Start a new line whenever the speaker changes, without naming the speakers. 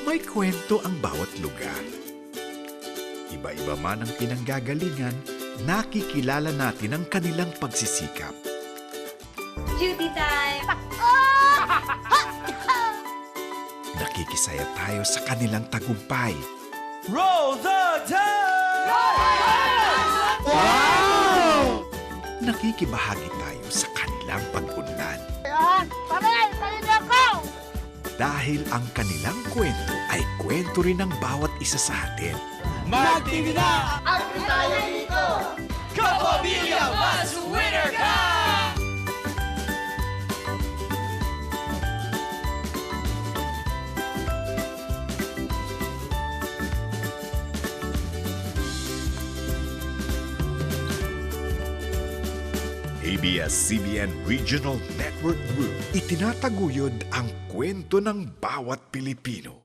May kwento ang bawat lugar. Iba-iba man ang pinanggagalingan, nakikilala natin ang kanilang pagsisikap.
Duty time!
Nakikisaya tayo sa kanilang tagumpay.
Roll the tape!
Nakikibahagi tayo sa kanilang pag-unlad. Dahil ang kanilang kwento ay kwento rin ng bawat isa sa atin.
Mag-TV na! Agri tayo dito! Kapamilya, mas winner ka!
ABS-CBN Regional Network Group, itinataguyod ang kwento ng bawat Pilipino.